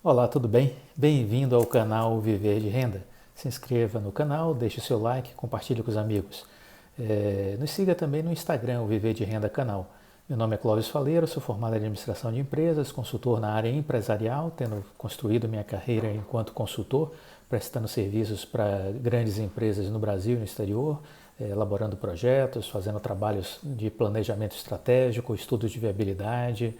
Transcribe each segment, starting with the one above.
Olá, tudo bem? Bem-vindo ao canal Viver de Renda. Se inscreva no canal, deixe o seu like, compartilhe com os amigos. Nos siga também no Instagram, o Viver de Renda Canal. Meu nome é Clóvis Faleiro, sou formado em administração de empresas, consultor na área empresarial, tendo construído minha carreira enquanto consultor, prestando serviços para grandes empresas no Brasil e no exterior, elaborando projetos, fazendo trabalhos de planejamento estratégico, estudos de viabilidade,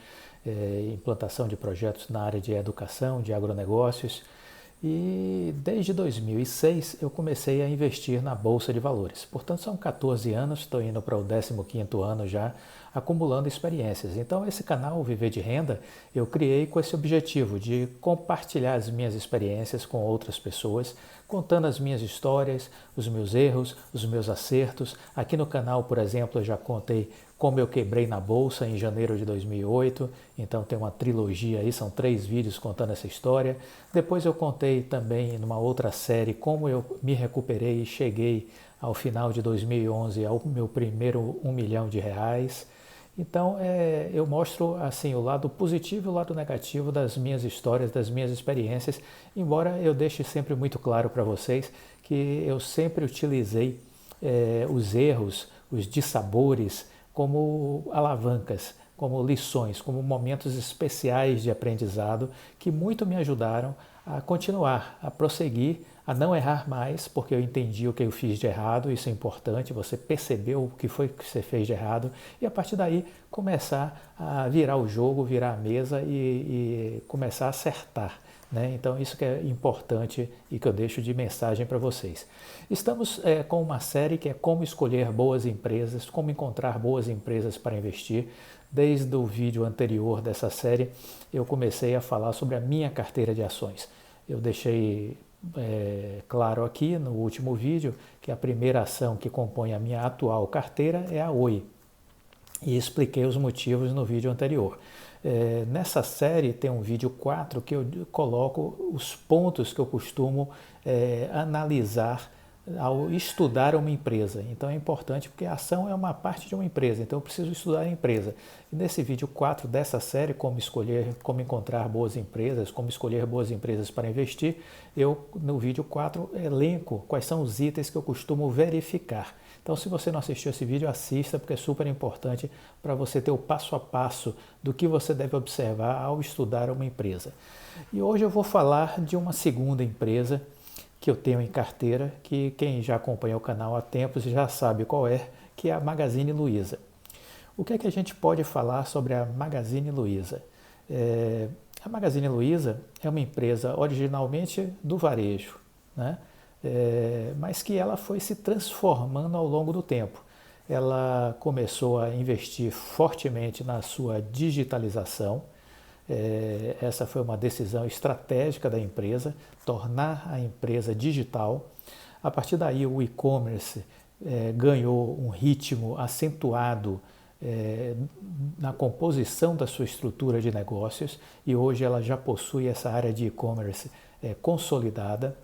implantação de projetos na área de educação, de agronegócios. E desde 2006 eu comecei a investir na Bolsa de Valores. Portanto, são 14 anos, estou indo para o 15º ano já, acumulando experiências. Então, esse canal Viver de Renda eu criei com esse objetivo de compartilhar as minhas experiências com outras pessoas, contando as minhas histórias, os meus erros, os meus acertos. Aqui no canal, por exemplo, eu já contei como eu quebrei na Bolsa em janeiro de 2008, então tem uma trilogia aí, são 3 vídeos contando essa história. Depois eu contei também numa outra série como eu me recuperei e cheguei ao final de 2011 ao meu primeiro R$ 1 milhão. Então eu mostro assim o lado positivo e o lado negativo das minhas histórias, das minhas experiências, embora eu deixe sempre muito claro para vocês que eu sempre utilizei os erros, os dissabores, como alavancas, como lições, como momentos especiais de aprendizado que muito me ajudaram a continuar, a prosseguir, a não errar mais, porque eu entendi o que eu fiz de errado, isso é importante, você percebeu o que foi que você fez de errado e a partir daí começar a virar o jogo, virar a mesa e começar a acertar. Então isso que é importante e que eu deixo de mensagem para vocês. Estamos com uma série que é como escolher boas empresas, como encontrar boas empresas para investir. Desde o vídeo anterior dessa série eu comecei a falar sobre a minha carteira de ações. Eu deixei claro aqui no último vídeo que a primeira ação que compõe a minha atual carteira é a Oi. E expliquei os motivos no vídeo anterior. Nessa série tem um vídeo 4 que eu coloco os pontos que eu costumo analisar ao estudar uma empresa. Então é importante porque a ação é uma parte de uma empresa, então eu preciso estudar a empresa. E nesse vídeo 4 dessa série, como escolher, como encontrar boas empresas, como escolher boas empresas para investir, eu no vídeo 4 elenco quais são os itens que eu costumo verificar. Então, se você não assistiu esse vídeo, assista, porque é super importante para você ter o passo a passo do que você deve observar ao estudar uma empresa. E hoje eu vou falar de uma segunda empresa que eu tenho em carteira, que quem já acompanha o canal há tempos já sabe qual é, que é a Magazine Luiza. O que é que a gente pode falar sobre a Magazine Luiza? A Magazine Luiza é uma empresa originalmente do varejo, né? Mas que ela foi se transformando ao longo do tempo. Ela começou a investir fortemente na sua digitalização. Essa foi uma decisão estratégica da empresa, tornar a empresa digital. A partir daí o e-commerce ganhou um ritmo acentuado na composição da sua estrutura de negócios e hoje ela já possui essa área de e-commerce consolidada.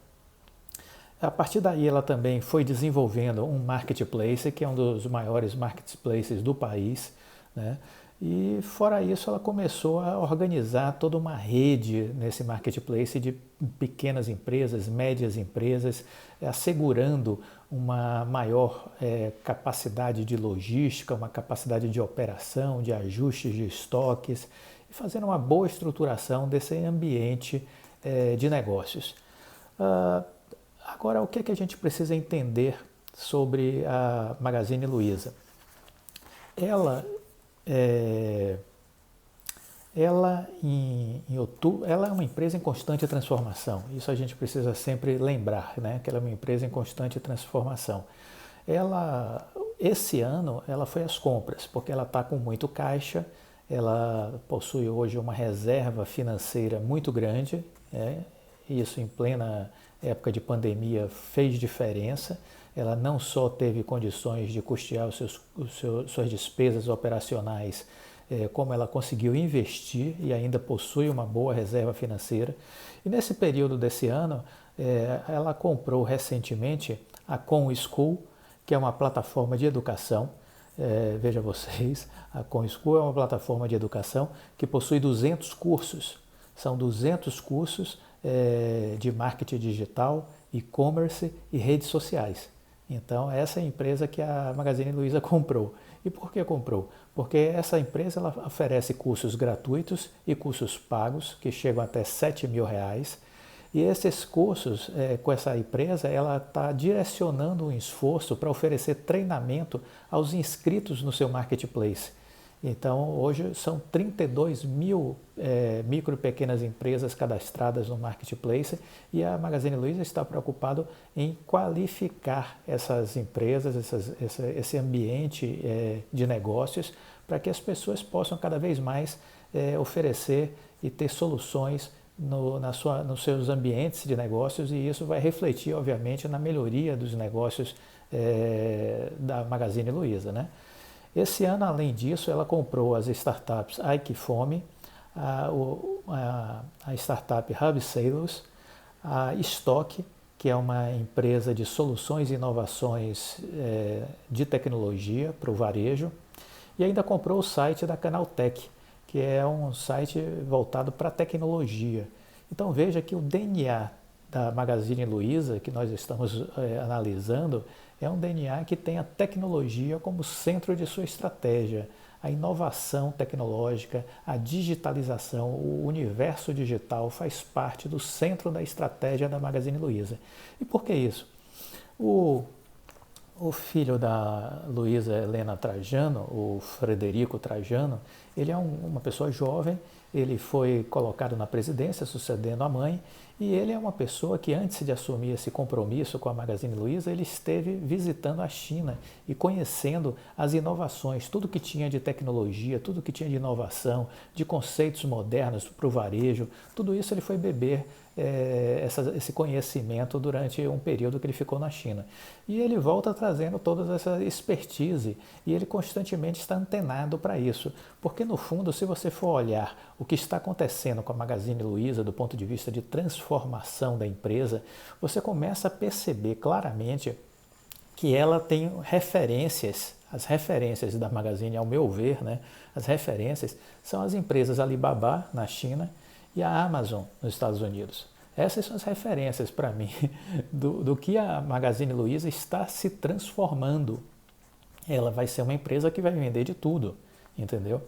A partir daí ela também foi desenvolvendo um marketplace, que é um dos maiores marketplaces do país, né? E fora isso ela começou a organizar toda uma rede nesse marketplace de pequenas empresas, médias empresas, assegurando uma maior capacidade de logística, uma capacidade de operação, de ajustes de estoques, e fazendo uma boa estruturação desse ambiente de negócios. Agora, o que é que a gente precisa entender sobre a Magazine Luiza? Em outubro, ela é uma empresa em constante transformação. Isso a gente precisa sempre lembrar, né? Que ela é uma empresa em constante transformação. Esse ano, ela foi às compras, porque ela está com muito caixa, ela possui hoje uma reserva financeira muito grande, isso em plena época de pandemia fez diferença. Ela não só teve condições de custear suas despesas operacionais, como ela conseguiu investir e ainda possui uma boa reserva financeira. E nesse período desse ano, ela comprou recentemente a Com School, que é uma plataforma de educação. Veja vocês, a Com School é uma plataforma de educação que possui 200 cursos. São 200 cursos de marketing digital, e-commerce e redes sociais. Então, essa é a empresa que a Magazine Luiza comprou. E por que comprou? Porque essa empresa ela oferece cursos gratuitos e cursos pagos, que chegam até R$ 7.000. E esses cursos, com essa empresa, ela está direcionando um esforço para oferecer treinamento aos inscritos no seu marketplace. Então, hoje são 32 mil micro e pequenas empresas cadastradas no marketplace e a Magazine Luiza está preocupada em qualificar essas empresas, esse ambiente de negócios, para que as pessoas possam cada vez mais oferecer e ter soluções nos seus ambientes de negócios, e isso vai refletir, obviamente, na melhoria dos negócios da Magazine Luiza, né? Esse ano, além disso, ela comprou as startups Aikifome, a startup Hub Sales, a Stock, que é uma empresa de soluções e inovações de tecnologia para o varejo, e ainda comprou o site da Canaltech, que é um site voltado para a tecnologia. Então veja que o DNA da Magazine Luiza, que nós estamos analisando, é um DNA que tem a tecnologia como centro de sua estratégia, a inovação tecnológica, a digitalização, o universo digital faz parte do centro da estratégia da Magazine Luiza. E por que isso? O filho da Luiza Helena Trajano, o Frederico Trajano, ele é uma pessoa jovem, ele foi colocado na presidência, sucedendo a mãe, e ele é uma pessoa que antes de assumir esse compromisso com a Magazine Luiza, ele esteve visitando a China e conhecendo as inovações, tudo que tinha de tecnologia, tudo que tinha de inovação, de conceitos modernos para o varejo, tudo isso ele foi beber esse conhecimento durante um período que ele ficou na China. E ele volta trazendo toda essa expertise e ele constantemente está antenado para isso, porque no fundo, se você for olhar o que está acontecendo com a Magazine Luiza do ponto de vista de transformação da empresa, você começa a perceber claramente que ela tem referências. As referências da Magazine, ao meu ver, né, as referências são as empresas Alibaba na China e a Amazon nos Estados Unidos. Essas são as referências para mim do que a Magazine Luiza está se transformando. Ela vai ser uma empresa que vai vender de tudo, entendeu?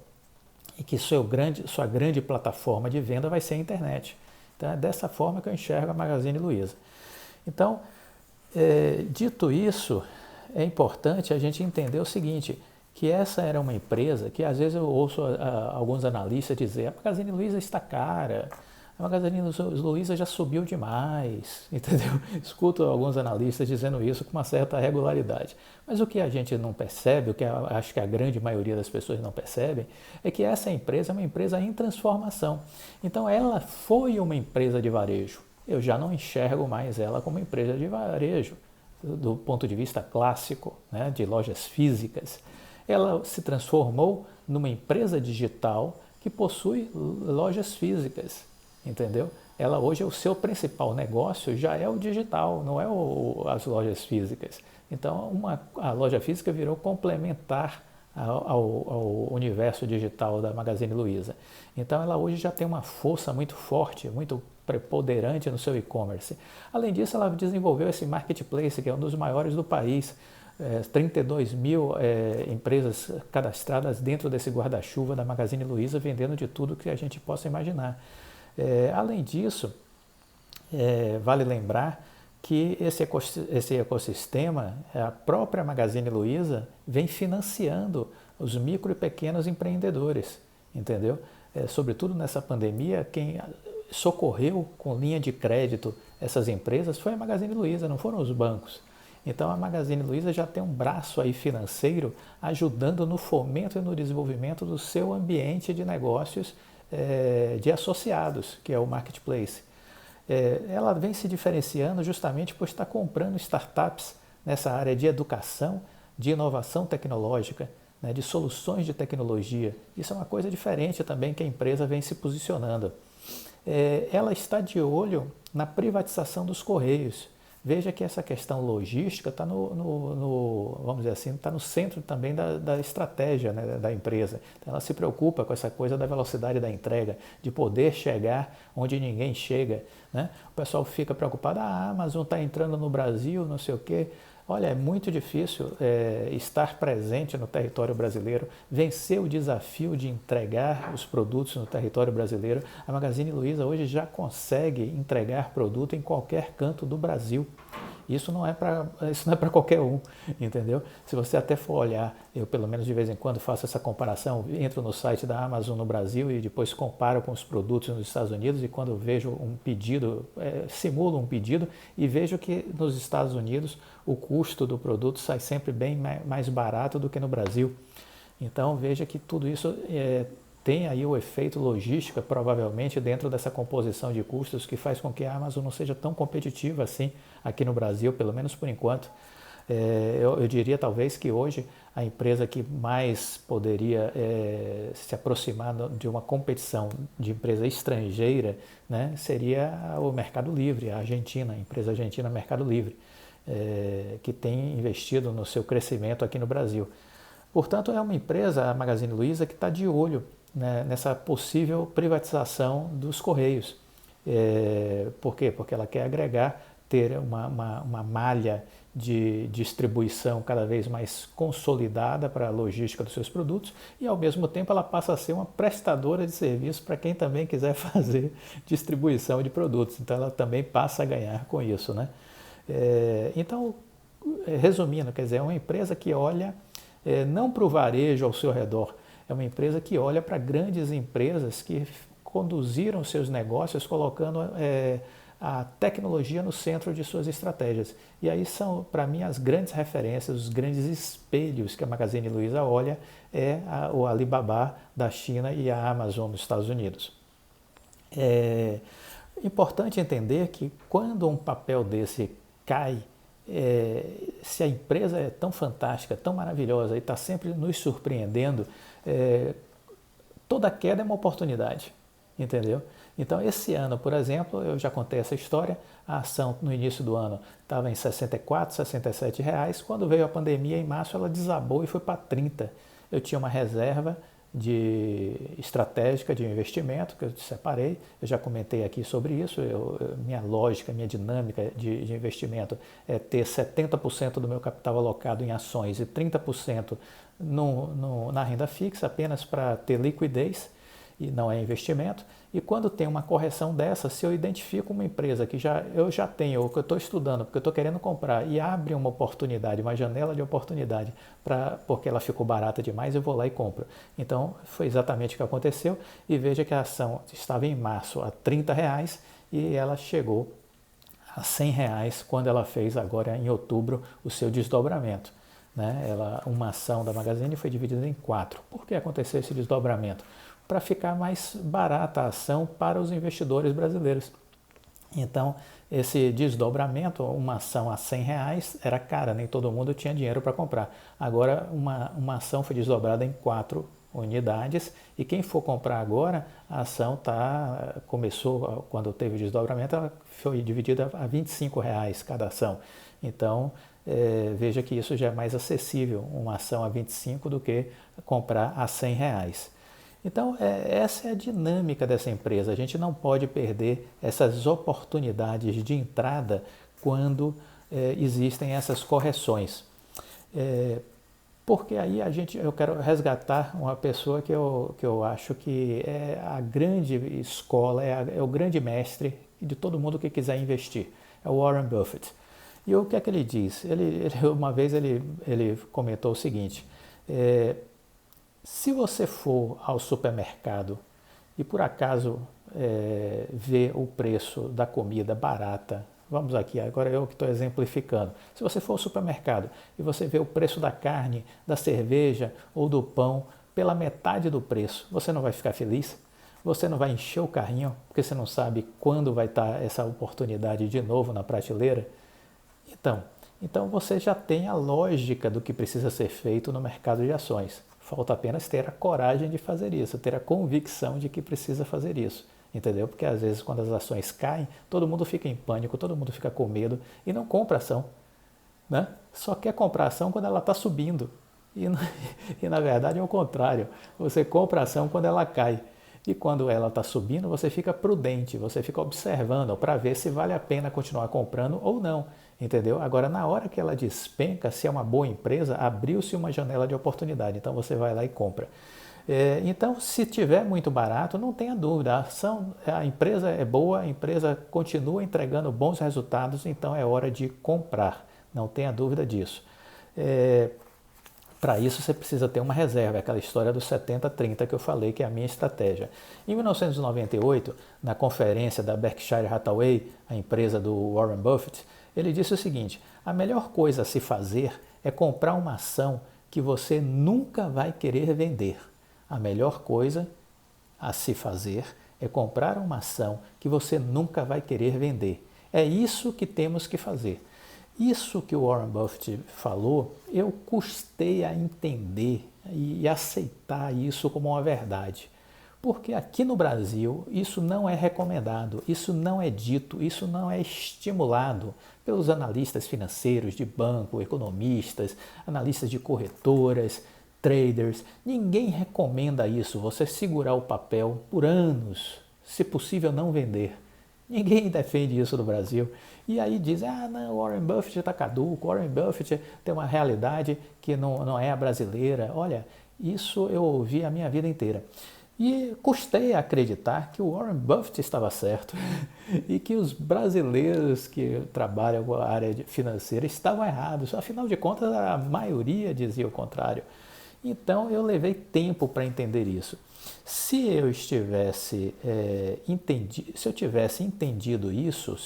E que sua grande plataforma de venda vai ser a internet. Então é dessa forma que eu enxergo a Magazine Luiza. Então, dito isso, é importante a gente entender o seguinte, que essa era uma empresa que às vezes eu ouço alguns analistas dizer a Magazine Luiza está cara, a Magazine Luiza já subiu demais, entendeu? Escuto alguns analistas dizendo isso com uma certa regularidade. Mas o que a gente não percebe, o que acho que a grande maioria das pessoas não percebem, é que essa empresa é uma empresa em transformação. Então ela foi uma empresa de varejo. Eu já não enxergo mais ela como empresa de varejo, do ponto de vista clássico, né, de lojas físicas. Ela se transformou numa empresa digital que possui lojas físicas, entendeu? Ela hoje, o seu principal negócio já é o digital, não é as lojas físicas. Então, a loja física virou complementar ao universo digital da Magazine Luiza. Então, ela hoje já tem uma força muito forte, muito preponderante no seu e-commerce. Além disso, ela desenvolveu esse marketplace, que é um dos maiores do país, 32 mil empresas cadastradas dentro desse guarda-chuva da Magazine Luiza, vendendo de tudo que a gente possa imaginar. Além disso, vale lembrar que esse ecossistema, a própria Magazine Luiza vem financiando os micro e pequenos empreendedores, entendeu? Sobretudo nessa pandemia, quem socorreu com linha de crédito essas empresas foi a Magazine Luiza, não foram os bancos. Então a Magazine Luiza já tem um braço aí financeiro ajudando no fomento e no desenvolvimento do seu ambiente de negócios de associados, que é o marketplace. Ela vem se diferenciando justamente por estar comprando startups nessa área de educação, de inovação tecnológica, né, de soluções de tecnologia. Isso é uma coisa diferente também que a empresa vem se posicionando. Ela está de olho na privatização dos Correios. veja que essa questão logística está vamos dizer assim, está no centro também da estratégia, né, da empresa. Então, ela se preocupa com essa coisa da velocidade da entrega, de poder chegar onde ninguém chega, né? O pessoal fica preocupado, a Amazon está entrando no Brasil, não sei o quê. Olha, é muito difícil estar presente no território brasileiro, vencer o desafio de entregar os produtos no território brasileiro. A Magazine Luiza hoje já consegue entregar produto em qualquer canto do Brasil. Isso não é para qualquer um, entendeu? Se você até for olhar, eu pelo menos de vez em quando faço essa comparação, entro no site da Amazon no Brasil e depois comparo com os produtos nos Estados Unidos, e quando vejo um pedido, simulo um pedido e vejo que nos Estados Unidos o custo do produto sai sempre bem mais barato do que no Brasil. Então veja que tudo isso tem aí o efeito logística, provavelmente, dentro dessa composição de custos, que faz com que a Amazon não seja tão competitiva assim aqui no Brasil, pelo menos por enquanto. Eu diria talvez que hoje a empresa que mais poderia se aproximar de uma competição de empresa estrangeira, né, seria o Mercado Livre, a empresa argentina Mercado Livre, que tem investido no seu crescimento aqui no Brasil. Portanto, é uma empresa, a Magazine Luiza, que está de olho, né, nessa possível privatização dos Correios. Por quê? Porque ela quer agregar, ter uma malha de distribuição cada vez mais consolidada para a logística dos seus produtos, e ao mesmo tempo ela passa a ser uma prestadora de serviço para quem também quiser fazer distribuição de produtos. Então ela também passa a ganhar com isso, né? Então, resumindo, quer dizer, é uma empresa que olha não para o varejo ao seu redor, é uma empresa que olha para grandes empresas que conduziram seus negócios colocando a tecnologia no centro de suas estratégias. E aí são, para mim, as grandes referências, os grandes espelhos que a Magazine Luiza olha o Alibaba da China e a Amazon dos Estados Unidos. É importante entender que quando um papel desse cai, se a empresa é tão fantástica, tão maravilhosa e está sempre nos surpreendendo, toda queda é uma oportunidade, entendeu? Então, esse ano, por exemplo, eu já contei essa história, a ação no início do ano estava em R$ 64, R$ 67, quando veio a pandemia em março ela desabou e foi para 30. Eu tinha uma reserva estratégica de investimento que eu separei, eu já comentei aqui sobre isso, minha lógica, minha dinâmica de investimento é ter 70% do meu capital alocado em ações e 30% na renda fixa, apenas para ter liquidez, e não é investimento. E quando tem uma correção dessa, se eu identifico uma empresa que eu já tenho, ou que eu estou estudando, porque eu estou querendo comprar, e abre uma oportunidade, uma janela de oportunidade, porque ela ficou barata demais, eu vou lá e compro. Então, foi exatamente o que aconteceu, e veja que a ação estava em março a R$ 30 e ela chegou a R$ 100 quando ela fez agora em outubro o seu desdobramento, né? Uma ação da Magazine foi dividida em 4. Por que aconteceu esse desdobramento? Para ficar mais barata a ação para os investidores brasileiros. Então, esse desdobramento, uma ação a R$ 100 era cara, nem todo mundo tinha dinheiro para comprar. Agora, uma ação foi desdobrada em 4 unidades, e quem for comprar agora, a ação começou, quando teve o desdobramento, ela foi dividida a R$ 25 cada ação. Então, veja que isso já é mais acessível, uma ação a 25 do que comprar a R$ 100. Então, essa é a dinâmica dessa empresa. A gente não pode perder essas oportunidades de entrada quando existem essas correções. Porque aí eu quero resgatar uma pessoa que eu acho que é a grande escola, é o grande mestre de todo mundo que quiser investir. É o Warren Buffett. E o que é que ele diz? Uma vez ele comentou o seguinte: se você for ao supermercado e por acaso ver o preço da comida barata, vamos aqui, agora eu que estou exemplificando, se você for ao supermercado e você vê o preço da carne, da cerveja ou do pão pela metade do preço, você não vai ficar feliz? Você não vai encher o carrinho porque você não sabe quando vai estar essa oportunidade de novo na prateleira? Então você já tem a lógica do que precisa ser feito no mercado de ações. Falta apenas ter a coragem de fazer isso, ter a convicção de que precisa fazer isso. entendeu? Porque às vezes quando as ações caem, todo mundo fica em pânico, todo mundo fica com medo e não compra ação, né? Só quer comprar ação quando ela está subindo. E na verdade é o contrário, você compra ação quando ela cai. E quando ela está subindo, você fica prudente, você fica observando para ver se vale a pena continuar comprando ou não, entendeu? Agora, na hora que ela despenca, se é uma boa empresa, abriu-se uma janela de oportunidade, então você vai lá e compra. Então, se tiver muito barato, não tenha dúvida, a empresa é boa, a empresa continua entregando bons resultados, então é hora de comprar, não tenha dúvida disso. Para isso você precisa ter uma reserva, aquela história dos 70-30 que eu falei, que é a minha estratégia. Em 1998, na conferência da Berkshire Hathaway, a empresa do Warren Buffett, ele disse o seguinte: a melhor coisa a se fazer é comprar uma ação que você nunca vai querer vender. A melhor coisa a se fazer é comprar uma ação que você nunca vai querer vender. É isso que temos que fazer. Isso que o Warren Buffett falou, eu custei a entender e aceitar isso como uma verdade. Porque aqui no Brasil isso não é recomendado, isso não é dito, isso não é estimulado pelos analistas financeiros de banco, economistas, analistas de corretoras, traders. Ninguém recomenda isso, você segurar o papel por anos, se possível não vender. Ninguém defende isso no Brasil. E aí dizem, não, Warren Buffett está caduco, Warren Buffett tem uma realidade que não é a brasileira. Olha, isso eu ouvi a minha vida inteira. E custei a acreditar que o Warren Buffett estava certo e que os brasileiros que trabalham com a área financeira estavam errados. Afinal de contas, a maioria dizia o contrário. Então, eu levei tempo para entender isso. Se eu tivesse entendido isso,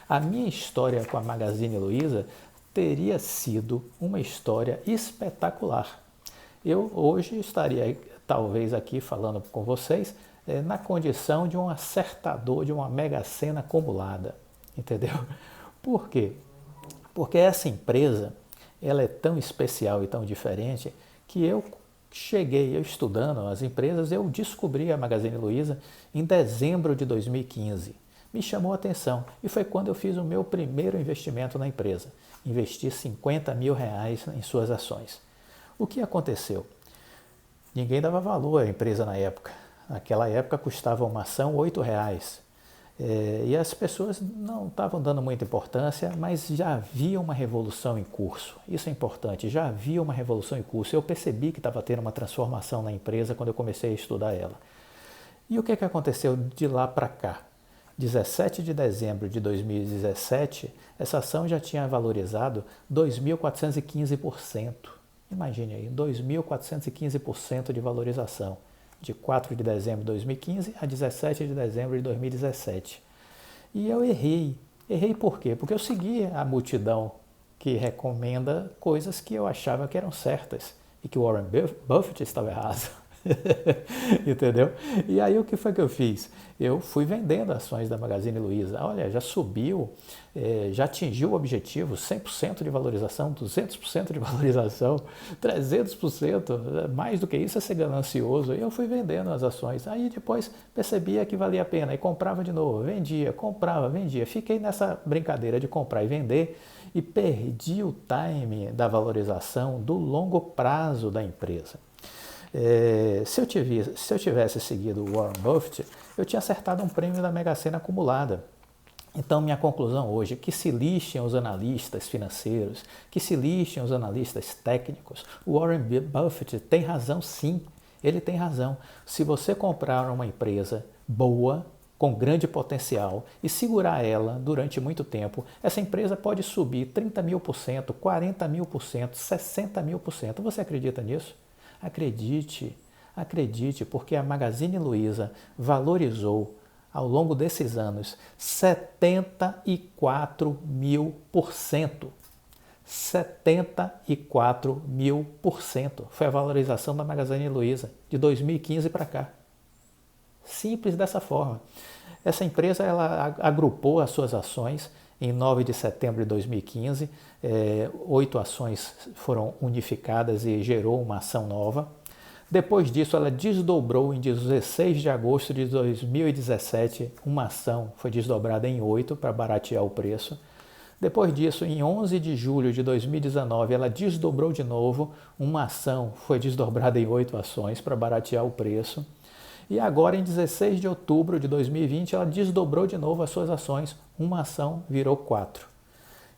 a minha história com a Magazine Luiza teria sido uma história espetacular. Eu hoje estaria, talvez, aqui falando com vocês na condição de um acertador de uma Mega Sena acumulada, entendeu? Por quê? Porque essa empresa, ela é tão especial e tão diferente que eu estudando as empresas, eu descobri a Magazine Luiza em dezembro de 2015. Me chamou a atenção e foi quando eu fiz o meu primeiro investimento na empresa. Investi R$50 mil em suas ações. O que aconteceu? Ninguém dava valor à empresa na época. Naquela época custava uma ação R$8. E as pessoas não estavam dando muita importância, mas já havia uma revolução em curso. Isso é importante, já havia uma revolução em curso. Eu percebi que estava tendo uma transformação na empresa quando eu comecei a estudar ela. E o que aconteceu de lá para cá? 17 de dezembro de 2017, essa ação já tinha valorizado 2.415%. Imagine aí, 2.415% de valorização. De 4 de dezembro de 2015 a 17 de dezembro de 2017. E eu errei. Errei por quê? Porque eu segui a multidão que recomenda coisas que eu achava que eram certas e que o Warren Buffett estava errado. Entendeu? E aí o que foi que eu fiz? Eu fui vendendo ações da Magazine Luiza. Olha, já subiu, já atingiu o objetivo, 100% de valorização, 200% de valorização, 300%, mais do que isso é ser ganancioso. E eu fui vendendo as ações. Aí depois percebia que valia a pena e comprava de novo, vendia, comprava, vendia. Fiquei nessa brincadeira de comprar e vender e perdi o time da valorização do longo prazo da empresa. Se eu tivesse seguido o Warren Buffett, eu tinha acertado um prêmio da Mega Sena acumulada. Então, minha conclusão hoje é que se lixem os analistas financeiros, que se lixem os analistas técnicos. O Warren Buffett tem razão, sim, ele tem razão. Se você comprar uma empresa boa, com grande potencial e segurar ela durante muito tempo, essa empresa pode subir 30 mil por cento, 40 mil por cento, 60 mil por cento. Você acredita nisso? Acredite, porque a Magazine Luiza valorizou ao longo desses anos 74 mil por cento. 74 mil por cento foi a valorização da Magazine Luiza de 2015 para cá. Simples dessa forma. Essa empresa ela agrupou as suas ações em 9 de setembro de 2015, 8 ações foram unificadas e gerou uma ação nova. Depois disso, ela desdobrou em 16 de agosto de 2017, uma ação foi desdobrada em 8 para baratear o preço. Depois disso, em 11 de julho de 2019, ela desdobrou de novo, uma ação foi desdobrada em 8 ações para baratear o preço. E agora, em 16 de outubro de 2020, ela desdobrou de novo as suas ações, uma ação virou 4.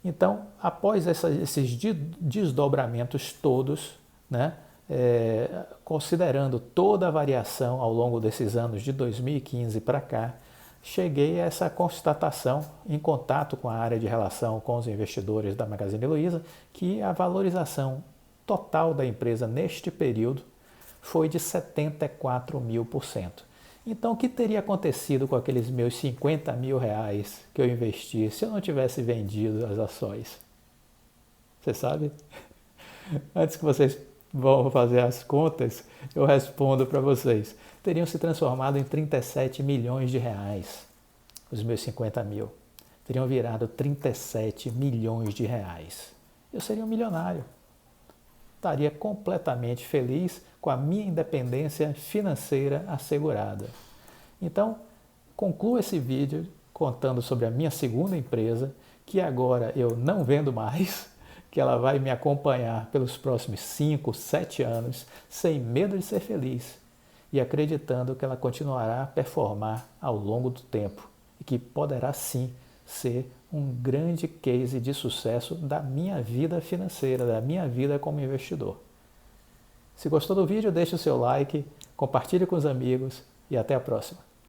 Então, após esses desdobramentos todos, né, considerando toda a variação ao longo desses anos de 2015 para cá, cheguei a essa constatação, em contato com a área de relação com os investidores da Magazine Luiza, que a valorização total da empresa neste período foi de 74.000%. Então, o que teria acontecido com aqueles meus 50 mil reais que eu investi se eu não tivesse vendido as ações? Você sabe? Antes que vocês vão fazer as contas, eu respondo para vocês. Teriam se transformado em 37 milhões de reais, os meus 50 mil. Teriam virado 37 milhões de reais. Eu seria um milionário. Estaria completamente feliz com a minha independência financeira assegurada. Então, concluo esse vídeo contando sobre a minha segunda empresa, que agora eu não vendo mais, que ela vai me acompanhar pelos próximos 5, 7 anos, sem medo de ser feliz e acreditando que ela continuará a performar ao longo do tempo e que poderá sim ser um grande case de sucesso da minha vida financeira, da minha vida como investidor. Se gostou do vídeo, deixe o seu like, compartilhe com os amigos e até a próxima.